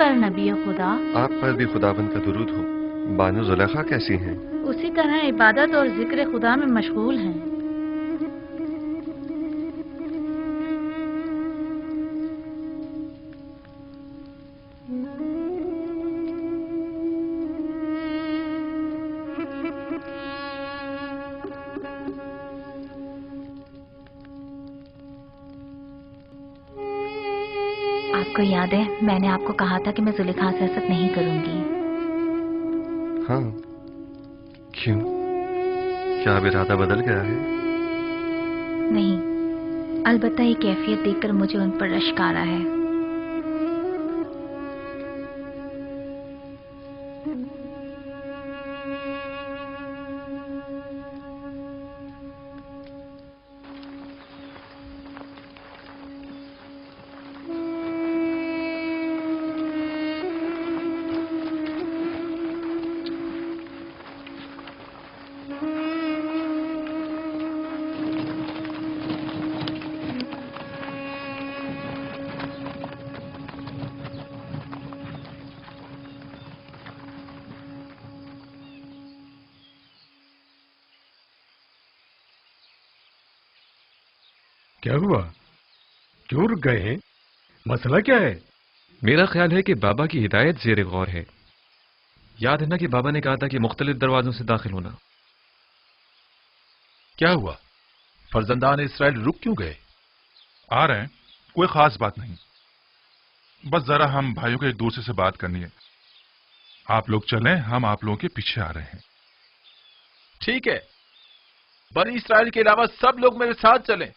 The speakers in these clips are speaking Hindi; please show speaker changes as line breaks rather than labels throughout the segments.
पर नबी खुदा।
आप पर भी खुदाबंद का दुरूद हो। बानो जुलेखा कैसी हैं?
उसी तरह इबादत और जिक्र खुदा में मशगूल हैं।
आपको याद है मैंने आपको कहा था कि मैं जुलेखा से हसद नहीं करूंगी।
हाँ, क्यों? क्या अब इरादा बदल गया है?
नहीं, अलबत्ता ये कैफियत देखकर मुझे उन पर रश्क आ रहा है।
क्या हुआ? क्यों रुक गए हैं? मसला क्या है?
मेरा ख्याल है कि बाबा की हिदायत ज़ेर गौर है। याद है ना कि बाबा ने कहा था कि मुख्तलिफ दरवाजों से दाखिल होना।
क्या हुआ? फर्जंदान इसराइल रुक क्यों गए?
आ रहे हैं, कोई खास बात नहीं, बस जरा हम भाइयों को एक दूसरे से बात करनी है। आप लोग चलें, हम आप लोगों के पीछे आ रहे हैं।
ठीक है, बनी इसराइल के अलावा सब लोग मेरे साथ चलें,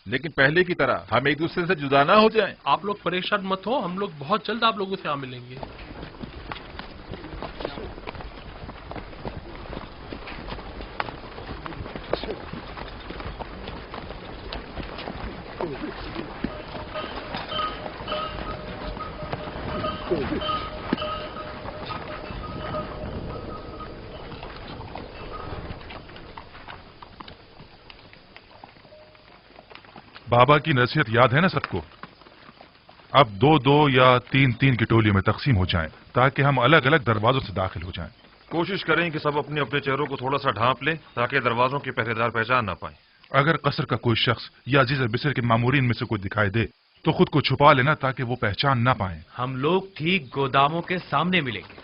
लेकिन पहले की तरह हम एक दूसरे से जुदा ना हो जाएं।
आप लोग परेशान मत हो, हम लोग बहुत जल्द आप लोगों से आ मिलेंगे।
बाबा की नसीहत याद है ना सबको? अब दो दो या तीन तीन की टोलियों में तकसीम हो जाएं, ताकि हम अलग अलग दरवाजों से दाखिल हो जाएं।
कोशिश करें कि सब अपने अपने चेहरों को थोड़ा सा ढांप लें, ताकि दरवाजों के पहरेदार पहचान ना पाए।
अगर कसर का कोई शख्स या अजीज बिसर के मामूरीन में से कोई दिखाई दे तो खुद को छुपा लेना, ताकि वो पहचान ना पाए।
हम लोग ठीक गोदामों के सामने मिलेंगे,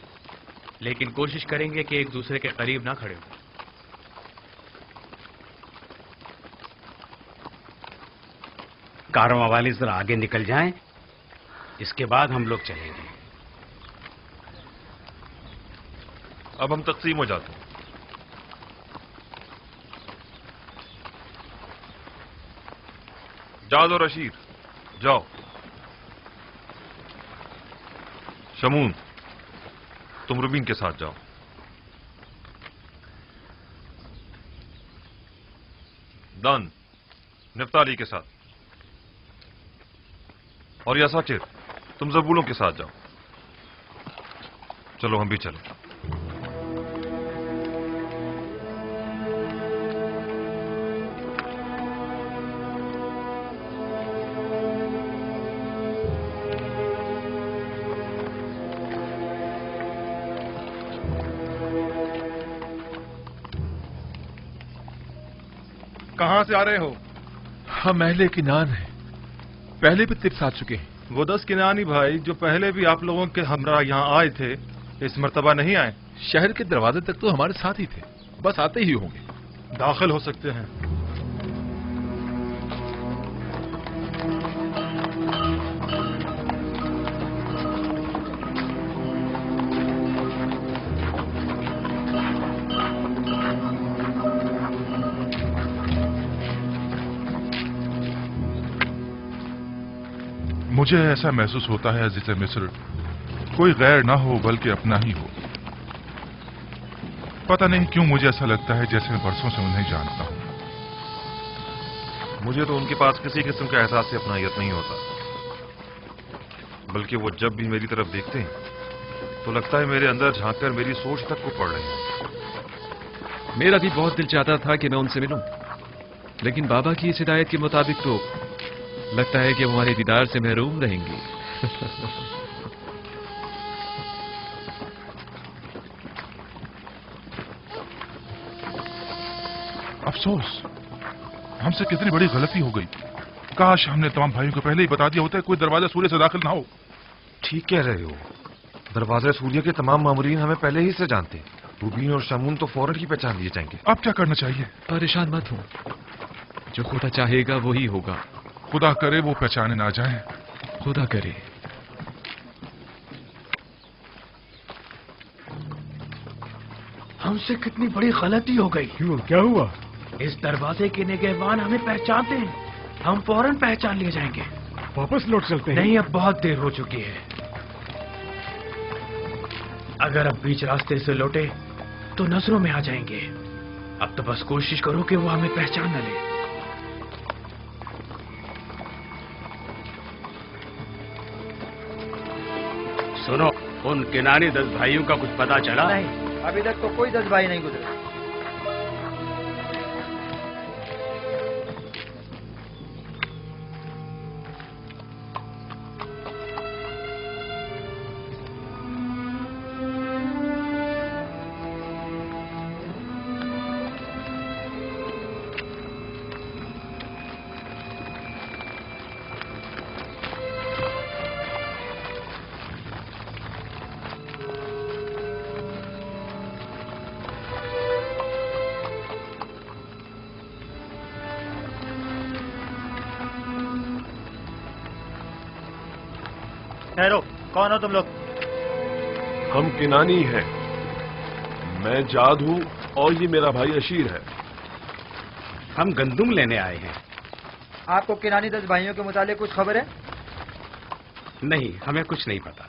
लेकिन कोशिश करेंगे कि एक दूसरे के करीब ना खड़े हो।
कारवां वाले जरा आगे निकल जाएं, इसके बाद हम लोग चलेंगे।
अब हम तकसीम हो जाते हैं। जाद और रशीद जाओ। शमून, तुम रुबीन के साथ जाओ। दान नफ्ताली के साथ, और यासाचिर तुम जबूलों के साथ जाओ। चलो हम भी चलें।
कहां से आ रहे हो?
हम अहले किनान हैं, पहले भी तिब्स आ चुके हैं।
वो 10 किनानी भाई जो पहले भी आप लोगों के हमरा यहाँ आए थे, इस मर्तबा नहीं आए।
शहर के दरवाजे तक तो हमारे साथ ही थे, बस आते ही होंगे।
दाखिल हो सकते हैं। मुझे ऐसा महसूस होता है अज़ीज़ मिस्र, कोई गैर ना हो बल्कि अपना ही हो। पता नहीं क्यों मुझे ऐसा लगता है जैसे मैं बरसों से उन्हें जानता हूं।
मुझे तो उनके पास किसी किस्म का एहसास अपनायत नहीं होता, बल्कि वो जब भी मेरी तरफ देखते हैं तो लगता है मेरे अंदर झांककर मेरी सोच तक को पढ़ रहे हैं।
मेरा भी बहुत दिल चाहता था कि मैं उनसे मिलूं, लेकिन बाबा की इस हिदायत के मुताबिक तो लगता है कि वो हमारे दीदार से महरूम रहेंगे।
अफसोस, हमसे कितनी बड़ी गलती हो गई। काश हमने तमाम भाइयों को पहले ही बता दिया होता है कोई दरवाजा सूर्य से दाखिल ना हो।
ठीक कह रहे हो, दरवाजा सूर्य के तमाम मामूरीन हमें पहले ही से जानते। रूबीन और शमून तो फौरन ही पहचान लिए जाएंगे।
अब क्या करना चाहिए?
परेशान मत हो, जो खुदा चाहेगा वही होगा।
खुदा करे वो पहचाने ना जाए।
खुदा करे।
हमसे कितनी बड़ी गलती हो गई।
क्यों, क्या हुआ?
इस दरवाजे के निगहबान हमें पहचानते हैं, हम फौरन पहचान लिए जाएंगे।
वापस लौट चलते हैं।
नहीं, अब बहुत देर हो चुकी है। अगर अब बीच रास्ते से लौटे तो नजरों में आ जाएंगे। अब तो बस कोशिश करो कि वो हमें पहचान न ले। सुनो, उन किनारी 10 भाइयों का कुछ पता चला?
नहीं, अभी तक तो कोई 10 भाई नहीं गुजरे।
ठहरो, कौन हो तुम लोग?
हम किनानी हैं। मैं जाद हूं और ये मेरा भाई अशीर है।
हम गंदुम लेने आए हैं।
आपको किनानी 10 भाइयों के मुतालिक कुछ खबर है?
नहीं, हमें कुछ नहीं पता।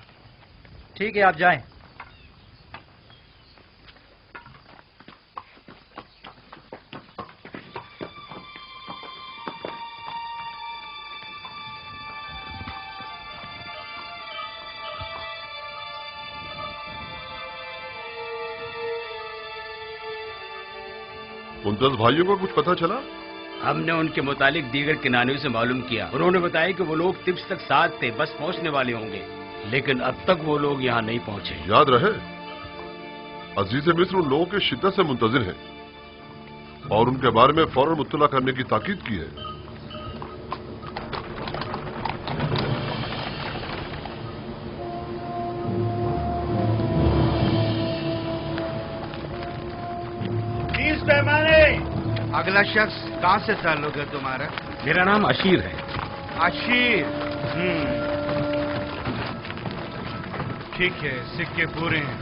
ठीक है, आप जाएं।
उन 10 भाइयों को कुछ पता चला?
हमने उनके मुतालिक दीगर किनानियों से मालूम किया। उन्होंने बताया कि वो लोग तिब्स तक साथ थे, बस पहुंचने वाले होंगे, लेकिन अब तक वो लोग यहाँ नहीं पहुंचे।
याद रहे, अजीज मिस्र उन लोगों के शिद्दत से मुंतजिर हैं और उनके बारे में फौरन मुत्तला करने की ताकीद की है।
अगला शख्स कहाँ से ताल्लुक है तुम्हारा?
मेरा नाम अशीर है।
अशीर? ठीक है, सिक्के पूरे हैं।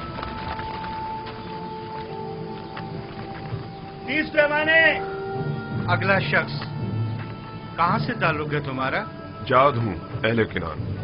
30 पैमाने। अगला शख्स कहाँ से ताल्लुक है तुम्हारा?
जाद हूं, अहले किनान।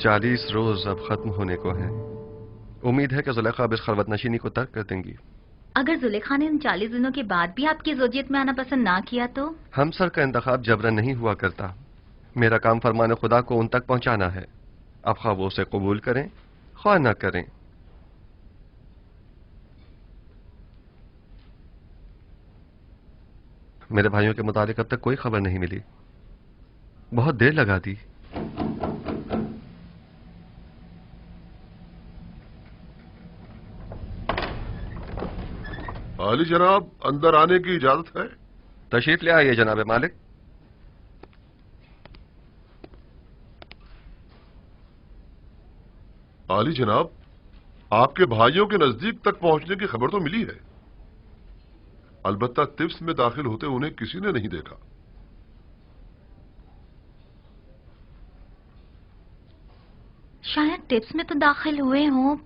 चालीस रोज अब खत्म होने को हैं। उम्मीद है कि जुलेखा अब इस खलवत नशीनी को तर्क कर देंगी।
अगर जुलेखा ने उन 40 दिनों के बाद भी आपकी ज़ौजियत में आना पसंद ना किया तो?
हमसर का इंतखाब जबरन नहीं हुआ करता। मेरा काम फरमान खुदा को उन तक पहुंचाना है। अब ख्वाह वो उसे कबूल करें ख्वाह ना करें। मेरे भाइयों के मुताबिक अब तक कोई खबर नहीं मिली। बहुत देर लगा दी।
आली जनाब, अंदर आने की इजाजत है?
तशरीफ ले आइए जनाब मालिक।
आली जनाब, आपके भाइयों के नजदीक तक पहुंचने की खबर तो मिली है, अलबत्ता तिब्स में दाखिल होते उन्हें किसी ने नहीं देखा।
शायद टिप्स में तो दाखिल हुए हों,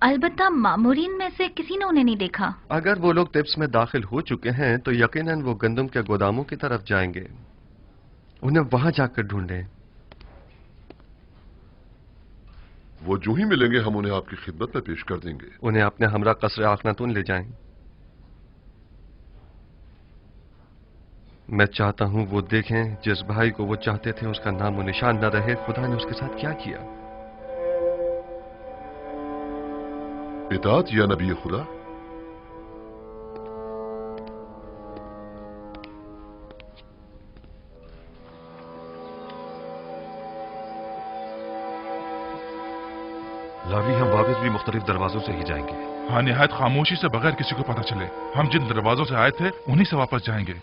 अलबत्ता मामूरीन में से किसी ने उन्हें नहीं देखा।
अगर वो लोग टिप्स में दाखिल हो चुके हैं तो यकीनन वो गंदम के गोदामों की तरफ जाएंगे। उन्हें वहां जाकर ढूंढें।
वो जो ही मिलेंगे हम उन्हें आपकी खिदमत में पेश कर देंगे।
उन्हें अपने हमरा कसर आखनातून ले जाएं। मैं चाहता हूं वो देखें जिस भाई को वो चाहते थे उसका नाम और निशान न रहे। खुदा ने उसके साथ क्या किया।
इताअत या नबी खुदा।
लावी, हम वापस भी मुख्तलिफ दरवाजों से ही जाएंगे।
हाँ, निहायत खामोशी से, बगैर किसी को पता चले। हम जिन दरवाजों से आए थे उन्हीं से वापस जाएंगे।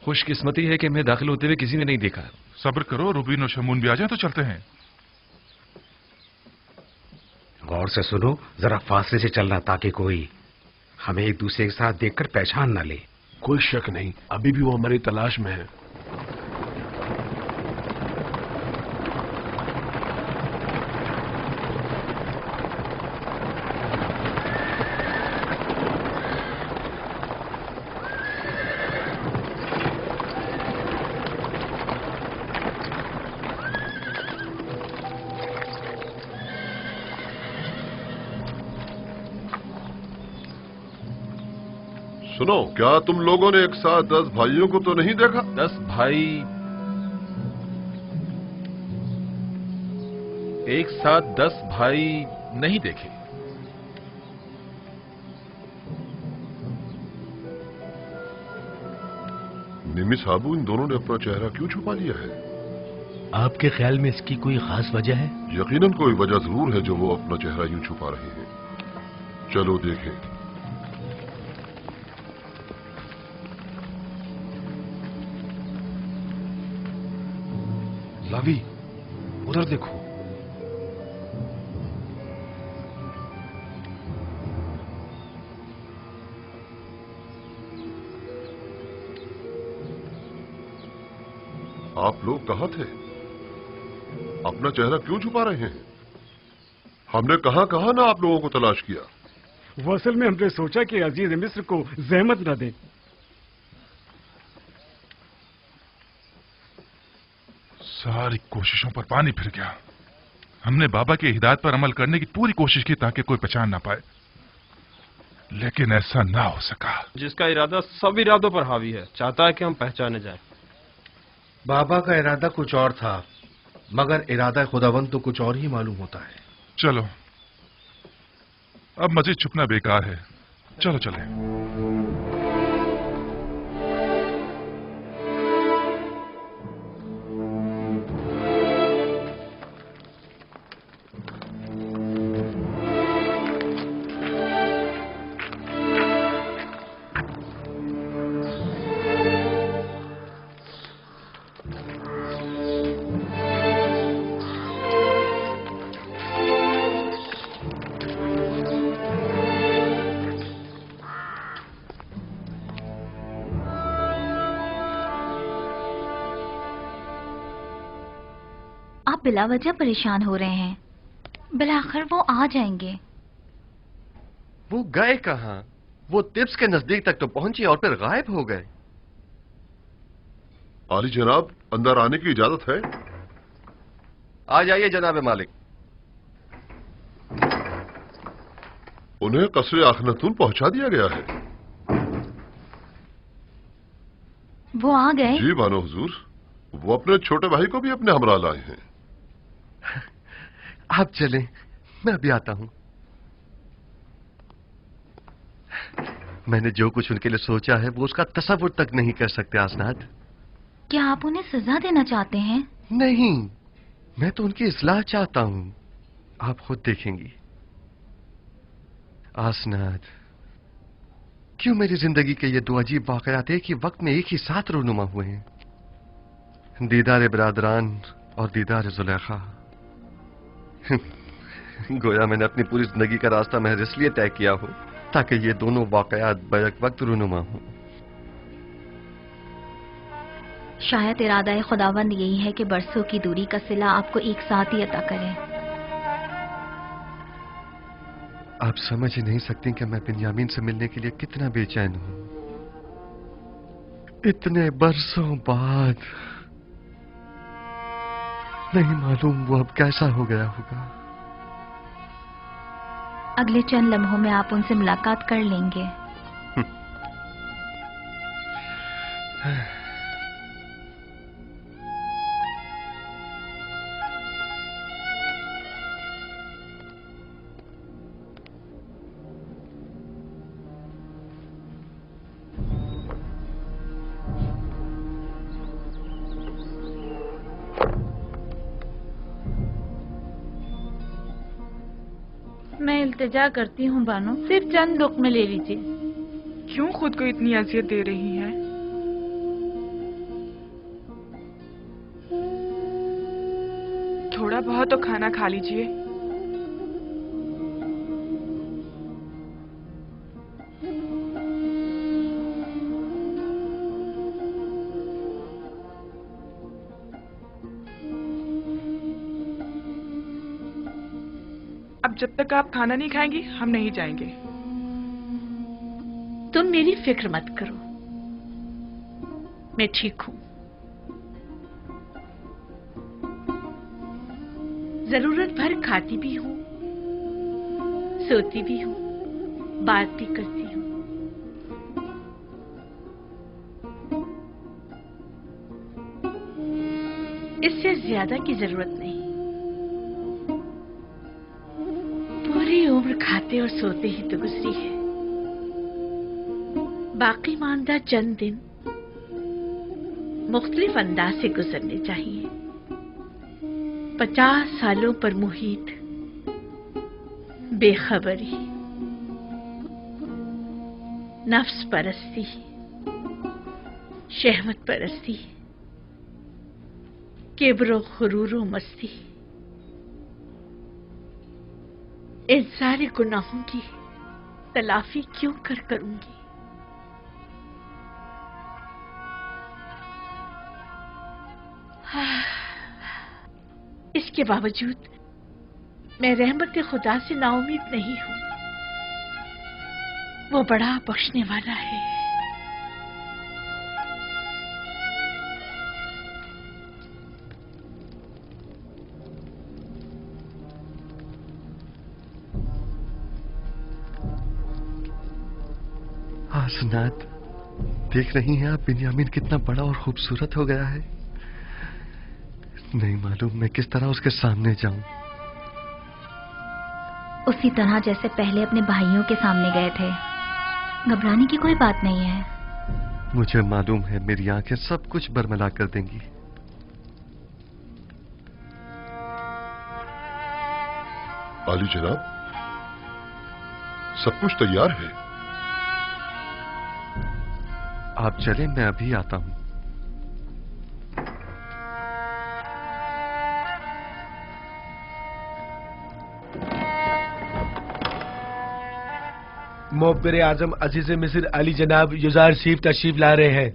खुशकिस्मती है कि मैं दाखिल होते हुए किसी ने नहीं देखा।
सब्र करो, रुबीन और शमून भी आ जाए तो चलते हैं।
गौर से सुनो, जरा फासले से चलना ताकि कोई हमें एक दूसरे के साथ देखकर पहचान न ले।
कोई शक नहीं, अभी भी वो हमारी तलाश में है।
सुनो, क्या तुम लोगों ने एक साथ 10 भाइयों को तो नहीं देखा?
10 भाई एक साथ 10 भाई नहीं देखे।
निमी साहबू, इन दोनों ने अपना चेहरा क्यों छुपा लिया है?
आपके ख्याल में इसकी कोई खास वजह है?
यकीनन कोई वजह जरूर है जो वो अपना चेहरा यूं छुपा रहे हैं। चलो देखें।
लावी, उधर देखो।
आप लोग कहाँ थे? अपना चेहरा क्यों छुपा रहे हैं? हमने कहाँ कहाँ ना आप लोगों को तलाश किया।
वो असल में हमने सोचा कि अजीज मिस्र को जहमत न दें।
सारी कोशिशों पर पानी फिर गया। हमने बाबा की हिदायत पर अमल करने की पूरी कोशिश की ताकि कोई पहचान ना पाए, लेकिन ऐसा ना हो सका।
जिसका इरादा सब इरादों पर हावी है, चाहता है कि हम पहचाने जाएं।
बाबा का इरादा कुछ और था, मगर इरादा खुदावंद तो कुछ और ही मालूम होता है।
चलो, अब मजीद छुपना बेकार है। चलो चलें।
बिला वजह परेशान हो रहे हैं। बिलाखिर वो आ जाएंगे।
वो गए कहां? वो तिब्स के नजदीक तक तो पहुंचे और फिर गायब हो गए।
आली जनाब, अंदर आने की इजाजत है?
आ जाइए जनाब मालिक।
उन्हें कसरे आखनतून पहुंचा दिया गया है।
वो आ गए?
जी बानो हुजूर, वो अपने छोटे भाई को भी अपने हमरा लाए हैं।
आप चलें, मैं अभी आता हूं। मैंने जो कुछ उनके लिए सोचा है वो उसका तसव्वुर तक नहीं कर सकते आसनाद।
क्या आप उन्हें सजा देना चाहते हैं?
नहीं, मैं तो उनकी इस्लाह चाहता हूं। आप खुद देखेंगी। आसनाद, क्यों मेरी जिंदगी के ये दो अजीब वाकयात एक ही वक्त में एक ही साथ रूनुमा हुए हैं? दीदार बरादरान और दीदार जुलेखा। गोया मैंने अपनी पूरी जिंदगी का रास्ता महज इसलिए तय किया हो ताकि ये दोनों वाकयात बैक वक्त रूनुमा हों।
शायद इरादा खुदावंद यही है कि बरसों की दूरी का सिला आपको एक साथ ही अता करें।
आप समझ ही नहीं सकती कि मैं बिन्यामीन से मिलने के लिए कितना बेचैन हूं। इतने बरसों बाद। नहीं मालूम वो अब कैसा हो गया होगा।
अगले चंद लम्हों में आप उनसे मुलाकात कर लेंगे।
मैं इल्तिजा करती हूँ बानो, सिर्फ चंद लुक़्मे ले लीजिए।
क्यों खुद को इतनी अजियत दे रही हैं? थोड़ा बहुत तो खाना खा लीजिए। अब जब तक आप खाना नहीं खाएंगी हम नहीं जाएंगे।
तुम मेरी फिक्र मत करो, मैं ठीक हूं। जरूरत भर खाती भी हूं, सोती भी हूं, बात भी करती हूं। इससे ज्यादा की जरूरत नहीं। पूरी उम्र खाते और सोते ही तो गुजरी है। बाकी मानदा चंद दिन मुख्तलिफ अंदाज से गुजरने चाहिए। 50 सालों पर मुहित बेखबरी, नफ्स परस्ती, शहवत परस्ती, किब्र खुरूर मस्ती, इन सारे गुनाहों की तलाफी क्यों करूंगी? इसके बावजूद मैं रहमत खुदा से नाउमीद नहीं हूं। वो बड़ा बख्शने वाला है।
हसनात, देख रही हैं आप बिन्यामीन कितना बड़ा और खूबसूरत हो गया है। नहीं मालूम मैं किस तरह उसके सामने जाऊं।
उसी तरह जैसे पहले अपने भाइयों के सामने गए थे। घबराने की कोई बात नहीं है।
मुझे मालूम है मेरी आंखें सब कुछ बरमला कर देंगी।
आली जनाब, सब कुछ तैयार है।
आप चलें, मैं अभी आता हूं।
मोहब्बर आजम अजीज मिस्र अली जनाब युजार शरीफ तशरीफ ला रहे हैं।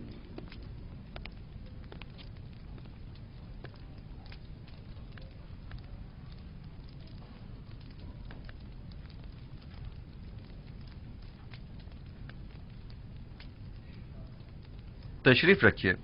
तशरीफ रखिए।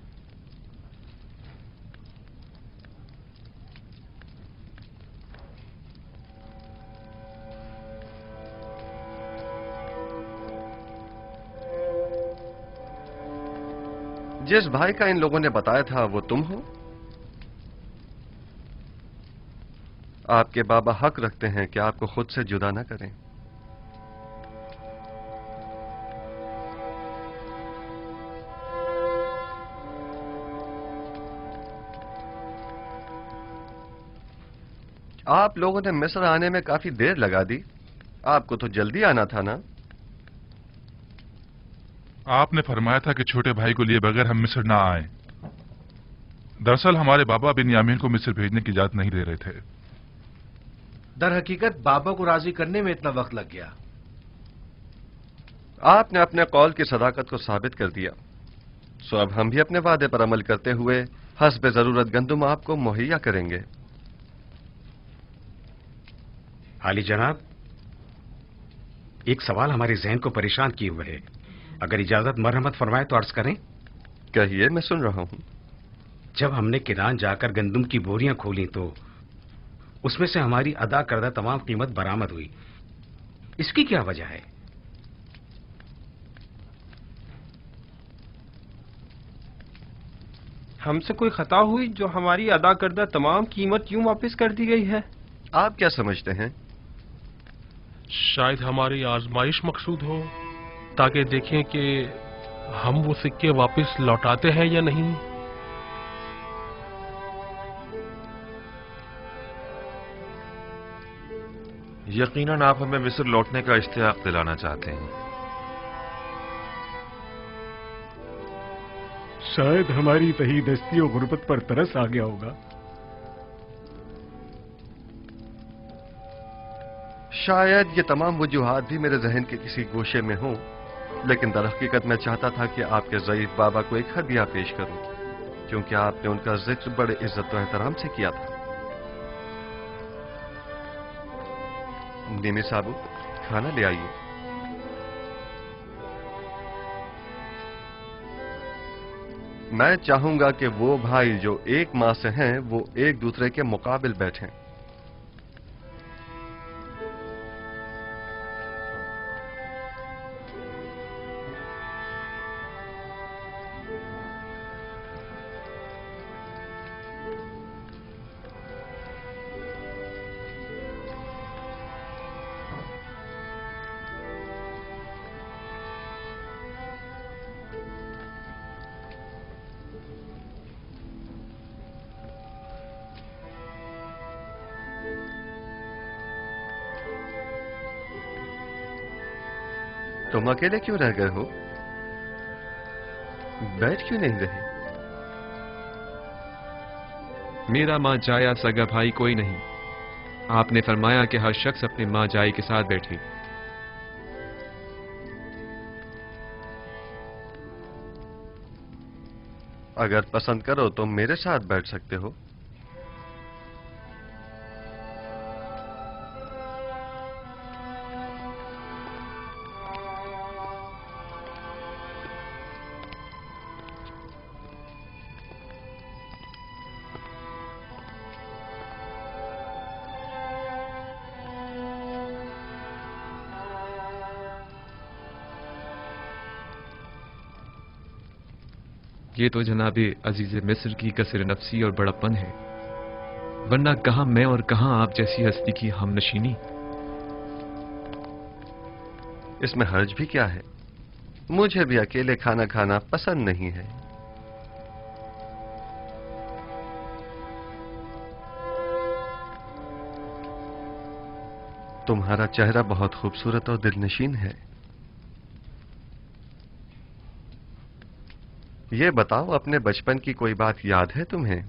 जिस भाई का इन लोगों ने बताया था वो तुम हो? आपके बाबा हक रखते हैं कि आपको खुद से जुदा न करें। आप लोगों ने मिस्र आने में काफी देर लगा दी। आपको तो जल्दी आना था ना?
आपने फरमाया था कि छोटे भाई को लिए बगैर हम मिस्र ना आए। दरअसल हमारे बाबा बिन्यामीन को मिस्र भेजने की इजाजत नहीं दे रहे थे।
दर हकीकत बाबा को राजी करने में इतना वक्त लग गया।
आपने अपने कौल की सदाकत को साबित कर दिया, सो अब हम भी अपने वादे पर अमल करते हुए हस्ब जरूरत गंदुम आपको मुहैया करेंगे।
आली जनाब, एक सवाल हमारे जहन को परेशान किए हुए है। अगर इजाजत मरहमत फरमाए तो अर्ज करें।
कहिए, मैं सुन रहा हूं।
जब हमने किरान जाकर गंदुम की बोरियां खोली तो उसमें से हमारी अदा करदा तमाम कीमत बरामद हुई। इसकी क्या वजह है?
हमसे कोई खता हुई जो हमारी अदा करदा तमाम कीमत यूं वापस कर दी गई है?
आप क्या समझते हैं?
शायद हमारी आजमाइश मकसूद हो, ताकि देखें कि हम वो सिक्के वापस लौटाते हैं या नहीं।
यकीनन आप हमें मिस्र लौटने का इश्तियाक दिलाना चाहते हैं।
शायद हमारी तहीदस्ती और गुर्बत पर तरस आ गया होगा।
शायद ये तमाम वजूहात भी मेरे जहन के किसी गोशे में हों, लेकिन दरहकीकत मैं चाहता था कि आपके ज़ईफ बाबा को एक हदिया पेश करूं, क्योंकि आपने उनका जिक्र बड़े इज्जत और एहतराम से किया था। निमी साबू, खाना ले आइए। मैं चाहूंगा कि वो भाई जो एक मां से हैं, वो एक दूसरे के मुकाबिल बैठें। तुम अकेले क्यों रह गए हो? बैठ क्यों नहीं रहे?
मेरा मां जाया सगा भाई कोई नहीं। आपने फरमाया कि हर शख्स अपने मां जाई के साथ बैठे।
अगर पसंद करो तो मेरे साथ बैठ सकते हो।
ये तो जनाबे अजीज मिस्र की कसर नफसी और बड़प्पन है, वरना कहां मैं और कहां आप जैसी हस्ती की हमनशीनी।
इसमें हर्ज भी क्या है? मुझे भी अकेले खाना खाना पसंद नहीं है। तुम्हारा चेहरा बहुत खूबसूरत और दिलनशीन है। ये बताओ, अपने बचपन की कोई बात याद है तुम्हें?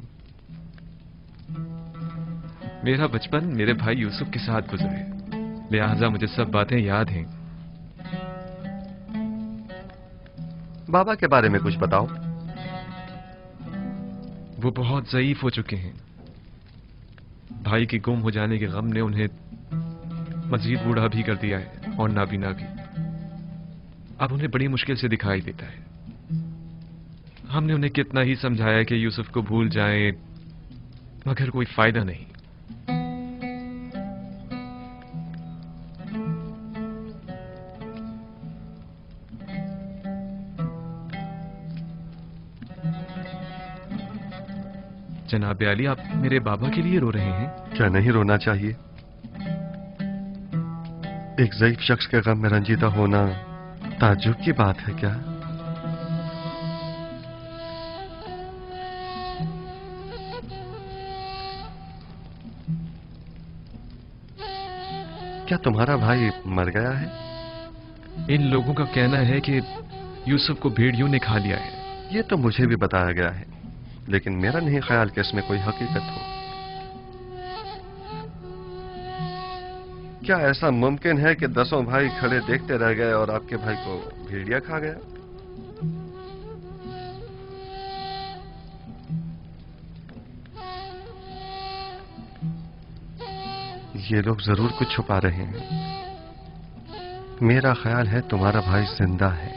मेरा बचपन मेरे भाई यूसुफ के साथ गुजरे, लिहाजा मुझे सब बातें याद हैं।
बाबा के बारे में कुछ बताओ।
वो बहुत ज़ईफ हो चुके हैं। भाई के गुम हो जाने के गम ने उन्हें मजीद बूढ़ा भी कर दिया है और नाबीना भी। अब उन्हें बड़ी मुश्किल से दिखाई देता है। हमने उन्हें कितना ही समझाया कि यूसुफ को भूल जाएं, मगर कोई फायदा नहीं। जनाब अली, आप मेरे बाबा के लिए रो रहे हैं?
क्या नहीं रोना चाहिए? एक ज़ईफ शख्स के गम में रंजीदा होना ताज्जुब की बात है क्या? क्या तुम्हारा भाई मर गया है?
इन लोगों का कहना है कि यूसुफ को भेड़ियों ने खा लिया है।
ये तो मुझे भी बताया गया है, लेकिन मेरा नहीं ख्याल कि इसमें कोई हकीकत हो। क्या ऐसा मुमकिन है कि 10 भाई खड़े देखते रह गए और आपके भाई को भेड़िया खा गया? ये लोग जरूर कुछ छुपा रहे हैं। मेरा ख्याल है तुम्हारा भाई जिंदा है।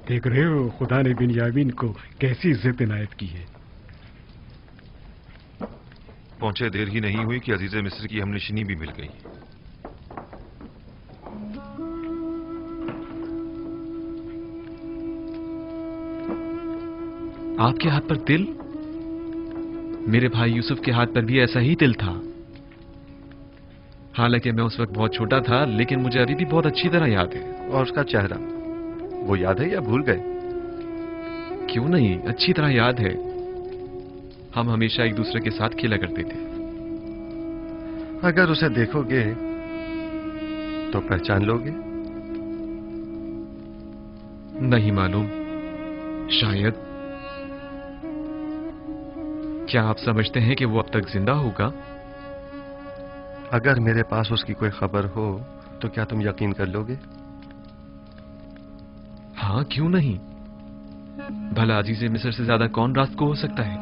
देख रहे हो खुदा ने बिन्यामीन को कैसी इज्जत इनायत की है।
पहुंचे देर ही नहीं हुई कि अजीज मिस्र की हमनशिनी भी मिल गई।
आपके हाथ पर तिल? मेरे भाई यूसुफ के हाथ पर भी ऐसा ही तिल था। हालांकि मैं उस वक्त बहुत छोटा था, लेकिन मुझे अभी भी बहुत अच्छी तरह याद है।
और उसका चेहरा वो याद है या भूल गए?
क्यों नहीं, अच्छी तरह याद है। हम हमेशा एक दूसरे के साथ खेला करते थे।
अगर उसे देखोगे तो पहचान लोगे?
नहीं मालूम, शायद। क्या आप समझते हैं कि वो अब तक जिंदा होगा?
अगर मेरे पास उसकी कोई खबर हो तो क्या तुम यकीन कर लोगे?
हाँ, क्यों नहीं। भला अजीज़े मिस्र से ज्यादा कौन रास्त को हो सकता है?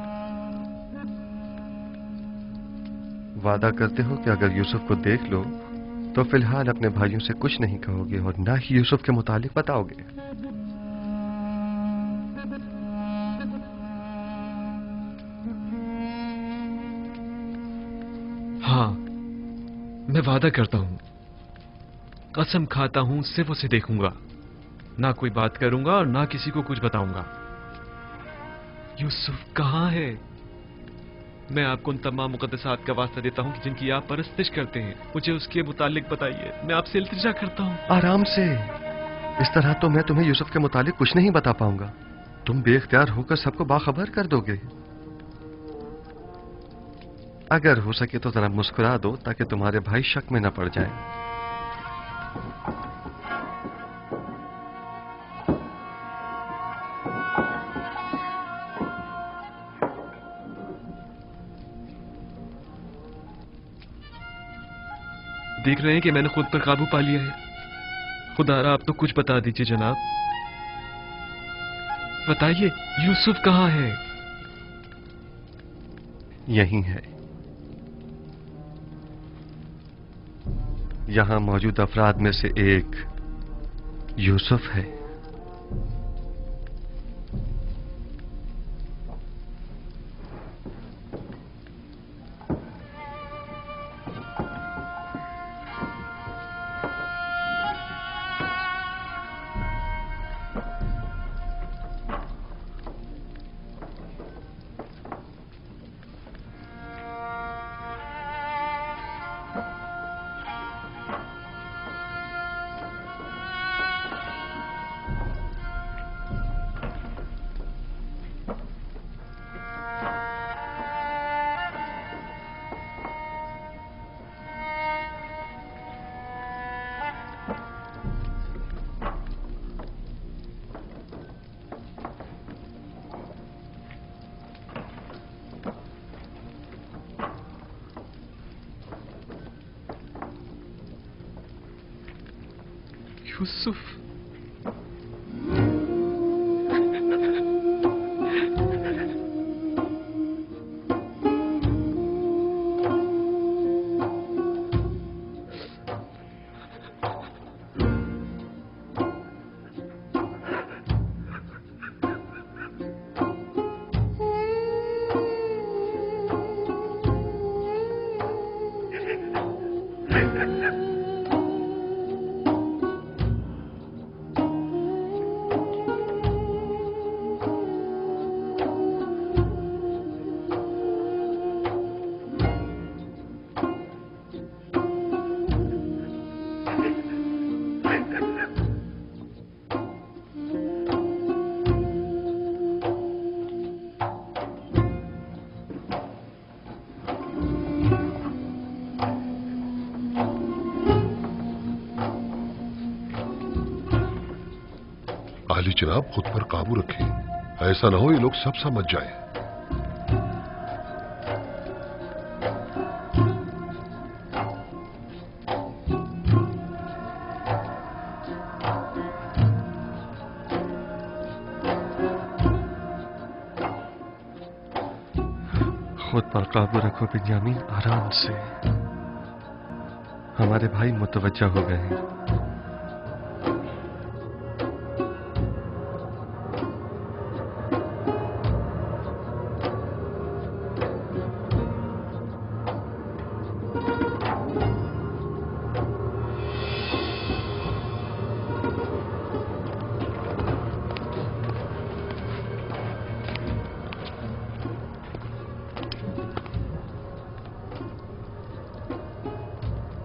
वादा करते हो कि अगर यूसुफ को देख लो तो फिलहाल अपने भाइयों से कुछ नहीं कहोगे और ना ही यूसुफ के मुतालिक बताओगे?
हाँ, मैं वादा करता हूं, कसम खाता हूं, सिर्फ उसे देखूंगा, ना कोई बात करूंगा और ना किसी को कुछ बताऊंगा। यूसुफ कहां है? मैं आपको उन तमाम मुकद्दसात का वास्ता देता हूं कि जिनकी आप परस्तिश करते हैं। मुझे उसके मुतालिक बताइए, मैं आपसे इल्तिजा करता हूं।
आराम से। इस तरह तो मैं तुम्हें यूसुफ के मुतालिक कुछ नहीं बता पाऊंगा। तुम बेख्तियार होकर सबको बाखबर कर दोगे। अगर हो सके तो जरा मुस्कुरा दो ताकि तुम्हारे भाई शक में न पड़ जाएं।
देख रहे हैं कि मैंने खुद पर काबू पा लिया है। खुदारा आप तो कुछ बता दीजिए जनाब। बताइए, यूसुफ कहां है?
यहीं है। यहां मौजूद अफराद में से एक यूसुफ है।
यूसुफ,
जी जनाब, खुद पर काबू रखें, ऐसा ना हो ये लोग सब समझ जाएं।
खुद पर काबू रखो बिन्यामीन, आराम से। हमारे भाई मुतवज्जा हो गए हैं।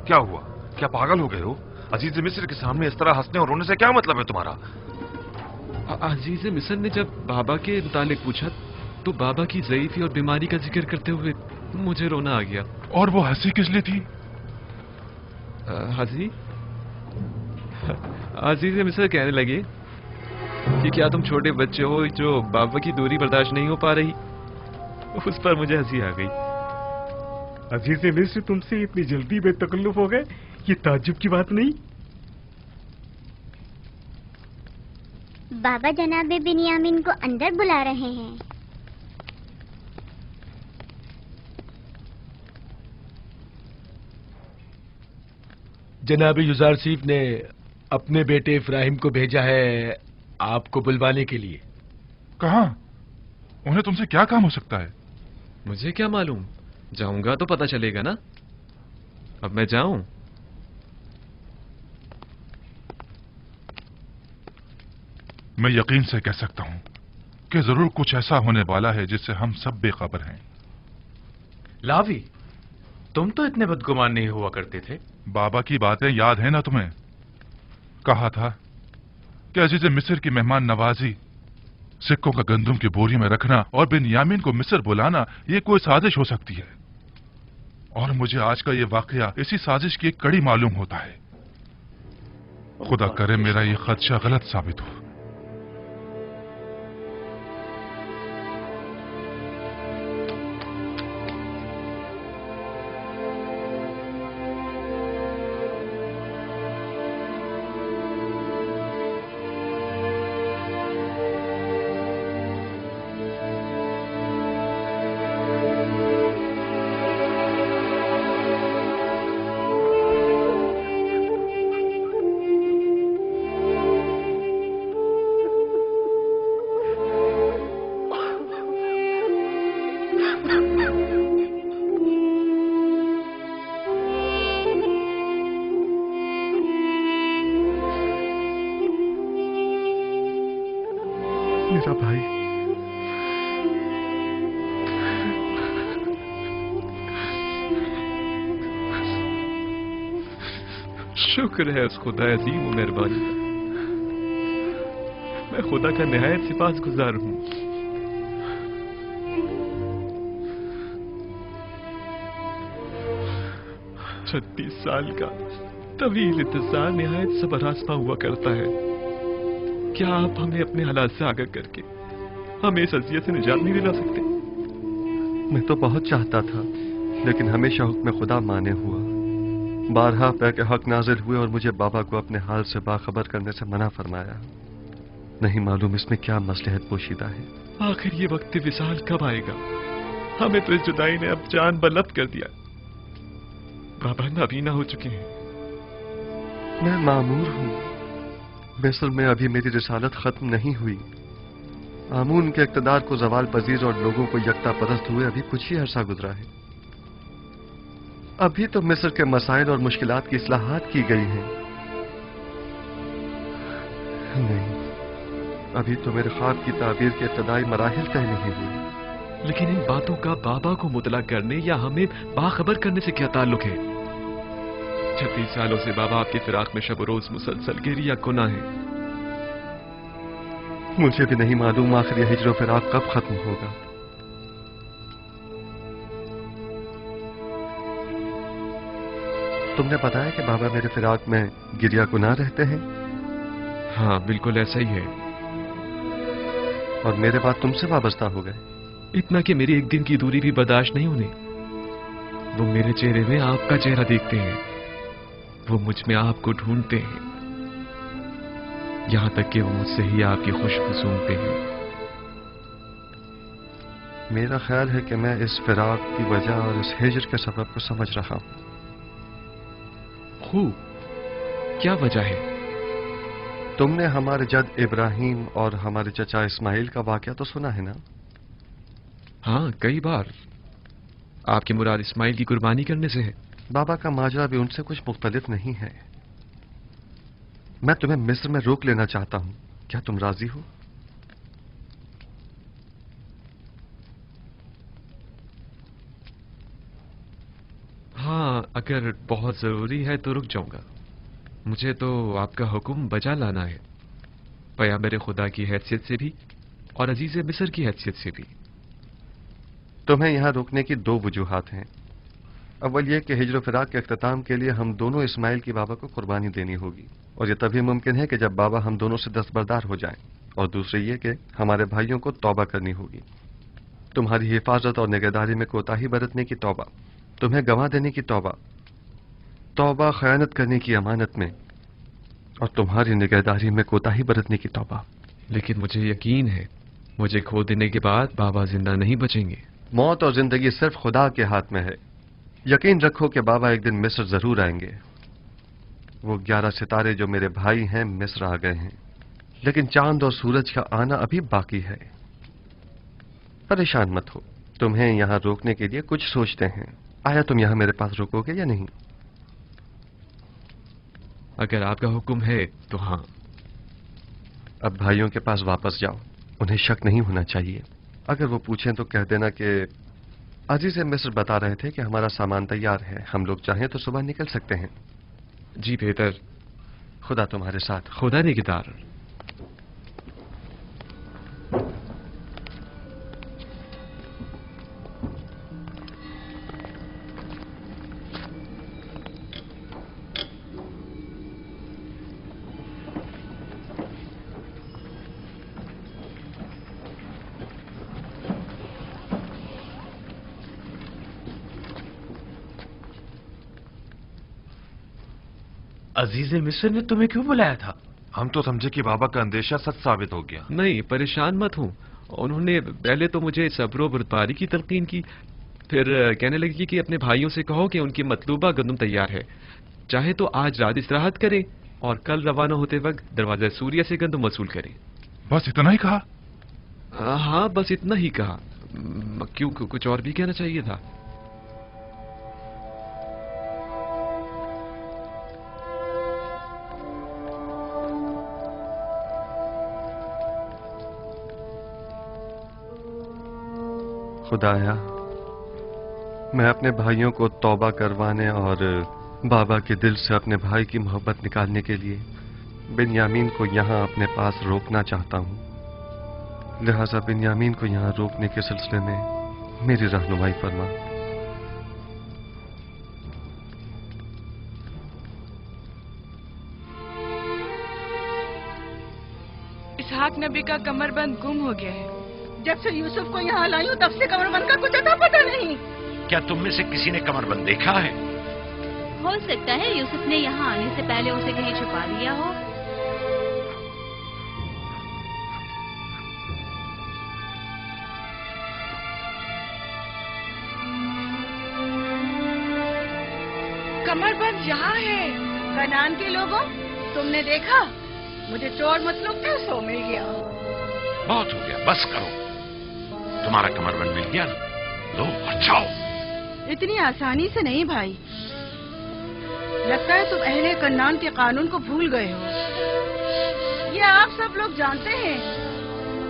क्या हुआ? क्या पागल हो गए हो? अजीज मिस्र के सामने इस तरह हंसने और रोने से क्या मतलब है तुम्हारा?
अजीज मिस्र ने जब बाबा के मुतालिक पूछा तो बाबा की ज़ईफ़ी और बीमारी का जिक्र करते हुए मुझे रोना आ गया।
और वो हंसी किस लिए थी?
हंसी? अजीज मिस्र कहने लगे कि क्या तुम छोटे बच्चे हो जो बाबा की दूरी बर्दाश्त नहीं हो पा रही? उस पर मुझे हंसी आ गई।
अजीज मिस्र तुमसे इतनी जल्दी बेतकल्लुफ हो गए, ये ताज्जुब की बात नहीं।
बाबा जनाब बिन्यामीन को अंदर बुला रहे हैं।
जनाब युजारसीफ ने अपने बेटे इब्राहिम को भेजा है आपको बुलवाने के लिए।
कहाँ? उन्हें तुमसे क्या काम हो सकता है?
मुझे क्या मालूम, जाऊंगा तो पता चलेगा ना। अब मैं जाऊं?
मैं यकीन से कह सकता हूं कि जरूर कुछ ऐसा होने वाला है जिससे हम सब बेखबर हैं।
लावी, तुम तो इतने बदगुमान नहीं हुआ करते थे।
बाबा की बातें याद है ना तुम्हें? कहा था कि अजीज मिस्र की मेहमान नवाजी, सिक्कों का गंदुम की बोरी में रखना और बिन्यामीन को मिस्र बुलाना ये कोई साजिश हो सकती है। और मुझे आज का ये वाकया इसी साजिश की एक कड़ी मालूम होता है। खुदा करे मेरा ये खदशा गलत साबित हो।
मेरा भाई,
शुक्र है उस खुदा अजीम व मेहरबानी का। मैं खुदा का निहायत सिपासगुजार हूं। छत्तीस साल का तवील इंतजार निहायत सबरासमा हुआ करता है। क्या आप हमें अपने हालात से आगाह करके हमें इस अज़ियत से निजात नहीं दिला सकते?
मैं तो बहुत चाहता था, लेकिन हमेशा हुक्म खुदा माने हुआ। बारहा पे के हक नाजिल हुए और मुझे बाबा को अपने हाल से बाखबर करने से मना फरमाया। नहीं मालूम इसमें क्या मसलहत पोशीदा है।
आखिर ये वक्त विसाल कब आएगा? हमें तो इस जुदाई ने अब जान बलब्द कर दिया। बाबा नाबीना हो चुके हैं।
मैं मामूर हूँ। मिस्र में अभी मेरी रिसालत खत्म नहीं हुई। आमून के इक़्तिदार को जवाल पजीर और लोगों को यकता परस्त हुए अभी कुछ ही अरसा गुजरा है। अभी तो मिस्र के मसाइल और मुश्किलात की इस्लाहात की गई हैं। नहीं, अभी तो मेरे ख्वाब की ताबीर के इब्तदाई मराहिल तय नहीं हुए।
लेकिन इन बातों का बाबा को मुतला करने या हमें बाखबर करने से क्या ताल्लुक है? 36 सालों से बाबा आपके फिराक में शब रोज मुसलसल गिरिया गुनाह है।
मुझे भी नहीं मालूम आखिर यह हिज्र फिराक कब खत्म होगा। तुमने बताया कि बाबा मेरे फिराक में गिरिया गुनाह रहते हैं?
हाँ, बिल्कुल ऐसा ही है।
और मेरे बाद तुमसे वाबस्ता हो गए।
इतना कि मेरी एक दिन की दूरी भी बर्दाश्त नहीं होने। वो मेरे चेहरे में आपका चेहरा देखते हैं, वो मुझ में आपको ढूंढते हैं, यहां तक कि वो मुझसे ही आपकी खुशबू सूंघते हैं।
मेरा ख्याल है कि मैं इस फिराक की वजह और इस हिजर के सबब को समझ रहा हूं।
खूब, क्या वजह है?
तुमने हमारे जद इब्राहिम और हमारे चचा इस्माइल का वाकया तो सुना है ना?
हाँ, कई बार। आपकी मुराद इस्माइल की कुर्बानी करने से है?
बाबा का माजरा भी उनसे कुछ मुख्तलिफ नहीं है। मैं तुम्हें मिस्र में रोक लेना चाहता हूं, क्या तुम राजी हो?
हाँ, अगर बहुत जरूरी है तो रुक जाऊंगा। मुझे तो आपका हुक्म बजा लाना है, पैगंबर खुदा की हैसियत से भी और अजीज मिस्र की हैसियत से भी।
तुम्हें यहां रोकने की दो वजूहात हैं। अव्वल यह कि हिजर फिराक के अख्ताम के लिए हम दोनों इस्माइल की बाबा को कुर्बानी देनी होगी, और यह तभी मुमकिन है कि जब बाबा हम दोनों से दस्तबरदार हो जाएं। और दूसरी ये कि हमारे भाइयों को तौबा करनी होगी। तुम्हारी हिफाजत और निगहदारी में कोताही बरतने की तौबा, तुम्हें गंवा देने की तौबा, तौबा खयानत करने की अमानत में, और तुम्हारी निगहदारी में कोताही बरतने की तौबा।
लेकिन मुझे यकीन है, मुझे खो देने के बाद बाबा जिंदा नहीं बचेंगे।
मौत और जिंदगी सिर्फ खुदा के हाथ में है। यकीन रखो कि बाबा एक दिन मिस्र जरूर आएंगे। वो 11 सितारे जो मेरे भाई हैं मिस्र आ गए हैं, लेकिन चांद और सूरज का आना अभी बाकी है। परेशान मत हो, तुम्हें यहां रोकने के लिए कुछ सोचते हैं। आया तुम यहां मेरे पास रुकोगे या नहीं?
अगर आपका हुक्म है तो हाँ।
अब भाइयों के पास वापस जाओ, उन्हें शक नहीं होना चाहिए। अगर वो पूछें तो कह देना कि अजीज मिस्र बता रहे थे कि हमारा सामान तैयार है, हम लोग चाहें तो सुबह निकल सकते हैं।
जी बेहतर।
खुदा तुम्हारे साथ।
खुदा निगहदार।
अजीज मिस्र ने तुम्हें क्यों बुलाया था?
हम तो समझे कि बाबा का अंदेशा सच साबित हो गया।
नहीं, परेशान मत हूं। उन्होंने पहले तो मुझे सब्र और बर्दारी की तलकीन की, फिर कहने लगी कि अपने भाइयों से कहो कि उनकी मतलूबा गंदम तैयार है, चाहे तो आज रात इस्तिराहत करें और कल रवाना होते वक्त दरवाजा सूर्य से गंदम वसूल करें।
बस इतना ही कहा?
हाँ, बस इतना ही कहा। क्यों, कुछ और भी कहना चाहिए था?
खुदाया, मैं अपने भाइयों को तौबा करवाने और बाबा के दिल से अपने भाई की मोहब्बत निकालने के लिए बिन्यामीन को यहां अपने पास रोकना चाहता हूं। लिहाजा बिन्यामीन को यहां रोकने के सिलसिले में मेरी रहनुमाई फरमा।
इसहाक नबी का कमरबंद गुम हो गया है।
जब से यूसुफ को यहाँ लाई हूँ तब से कमरबंद का कुछ अता पता नहीं।
क्या तुम में से किसी ने कमरबंद देखा है?
हो सकता है यूसुफ ने यहाँ आने से पहले उसे कहीं छुपा दिया हो।
कमरबंद यहाँ है।
कनान के लोगों, तुमने देखा? मुझे चोर मतलूब थे, सो मिल गया।
बहुत हो गया, बस करो। तुम्हारा कमरबंद मिल गया ना, लो और जाओ।
इतनी आसानी से नहीं भाई, लगता है तुम अहले कन्नान के कानून को भूल गए हो। ये आप सब लोग जानते हैं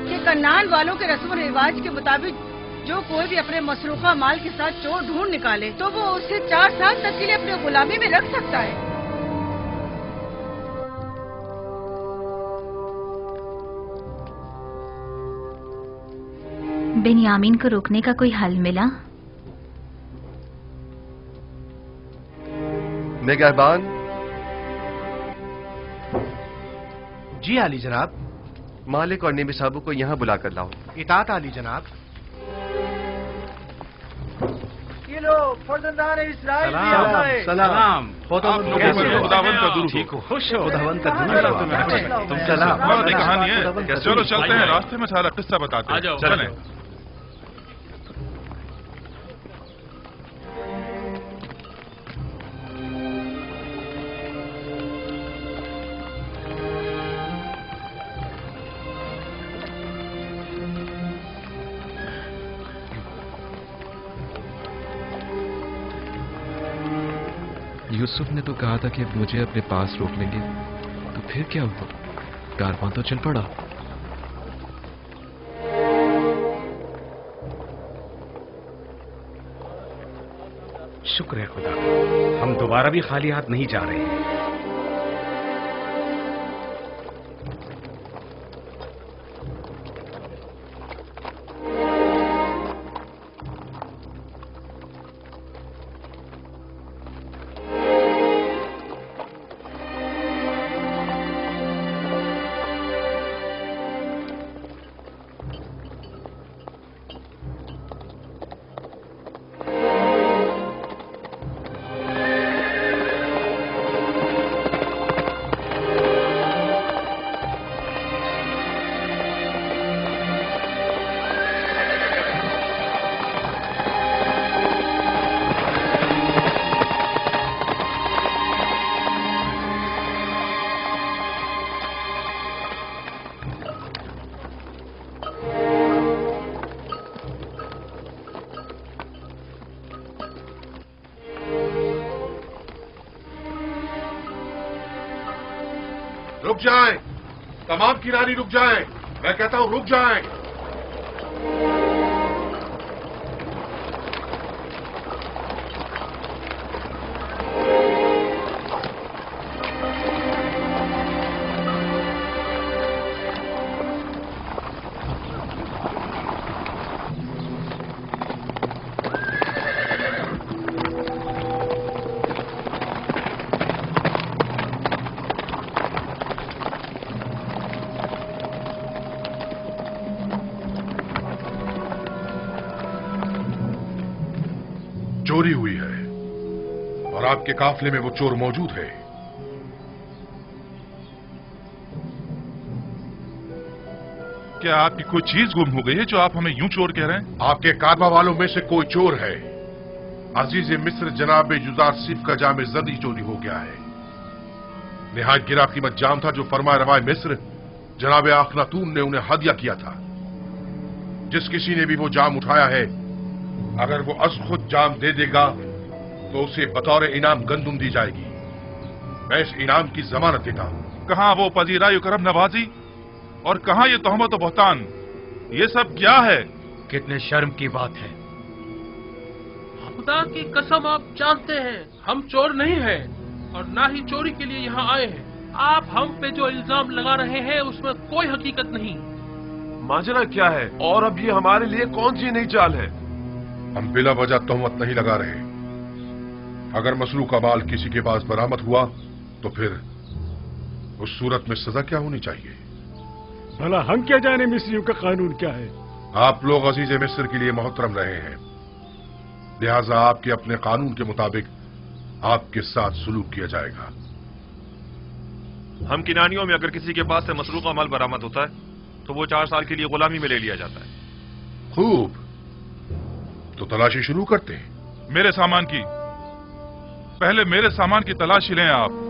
कि कन्नान वालों के रस्म रिवाज के मुताबिक जो कोई भी अपने मसरूखा माल के साथ चोर ढूंढ निकाले तो वो उसे 4 साल तक के लिए अपने गुलामी में रख सकता है।
बिन्यामीन को रोकने का कोई हल मिला?
निगहबान।
जी आली जनाब।
मालिक और नेमी साहबों को यहाँ बुलाकर लाओ।
इताअत आली जनाब।
ये लो फर्जंदान इस्राइल भी
सलाम,
आ गए।
सलाम।
आप लोगों पर खुदावंद का दुरूद
ठीक
हो।
हो, खुश हो।
खुदावंद
का दुरूद हो।
तुम सलाम। बहुत कहानी है। चलो चलते हैं, रास्ते में सारा किस्सा बताते हैं। चलें।
यूसुफ ने तो कहा था कि अब मुझे अपने पास रोक लेंगे, तो फिर क्या हुआ? कारवां तो चल पड़ा।
शुक्र है खुदा, हम दोबारा भी खाली हाथ नहीं जा रहे हैं।
रुक जाएं, तमाम किनारी रुक जाएं। मैं कहता हूं रुक जाएं। चोरी हुई है और आपके काफले में वो चोर मौजूद है।
क्या आपकी कोई चीज गुम हो गई है जो आप हमें यूं चोर कह रहे हैं?
आपके कारवा वालों में से कोई चोर है। अजीज मिस्र जनाब युजार सिफ का जाम जर्दी चोरी हो गया है। निहायत गिरा कीमत जाम था जो फरमाए रवाए मिस्र जनाब अखनातून ने उन्हें हदिया किया था। जिस किसी ने भी वो जाम उठाया है, अगर वो अज खुद जाम दे देगा तो उसे बतौर इनाम गंदुम दी जाएगी। मैं इस इनाम की जमानत देता हूं।
कहां वो पजीराई करम नवाजी और कहां ये तोहमत और बहतान? ये सब क्या है?
कितने शर्म की बात है।
खुदा की कसम, आप जानते हैं हम चोर नहीं हैं और ना ही चोरी के लिए यहाँ आए हैं। आप हम पे जो इल्जाम लगा रहे हैं उसमें कोई हकीकत नहीं।
माजरा क्या है और अब ये हमारे लिए कौन सी नई चाल है?
हम बिला वजह तोहमत नहीं लगा रहे। अगर मसरू का माल किसी के पास बरामद हुआ तो फिर उस सूरत में सजा क्या होनी चाहिए?
भला हम क्या जाने मिस्रियों का कानून क्या है?
आप लोग अजीज मिस्र के लिए मोहतरम रहे हैं, लिहाजा आपके अपने कानून के मुताबिक आपके साथ सुलूक किया जाएगा।
हम किनानियों में अगर किसी के पास से मसरूक का माल बरामद होता है तो वो 4 साल के लिए गुलामी में ले लिया जाता है।
खूब, तो तलाशी शुरू करते हैं।
मेरे सामान की, पहले मेरे सामान की तलाशी लें आप।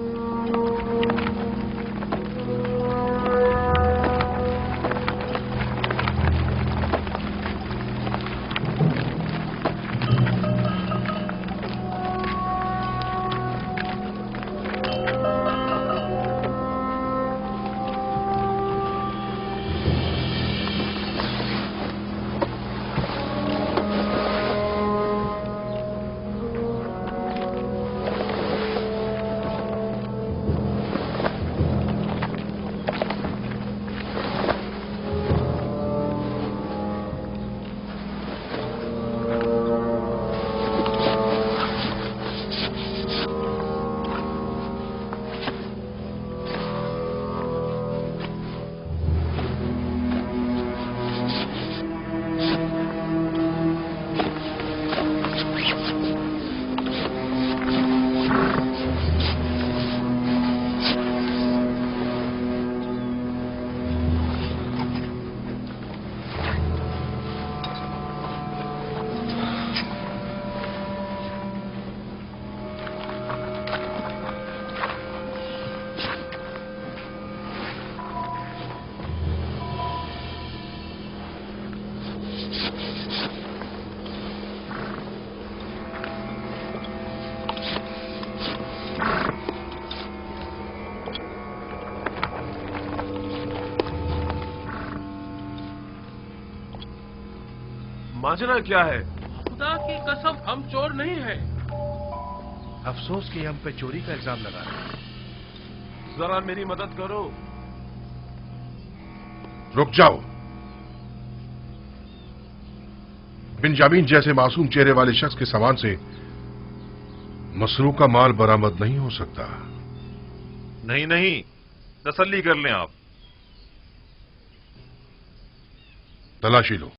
माजरा क्या है?
खुदा की कसम हम चोर नहीं हैं।
अफसोस कि हम पे चोरी का इल्जाम लगा रहे हैं।
जरा मेरी मदद करो।
रुक जाओ। बिंजामिन जैसे मासूम चेहरे वाले शख्स के सामान से मसरूका माल बरामद नहीं हो सकता।
नहीं नहीं, तसल्ली कर लें आप।
तलाशी लो।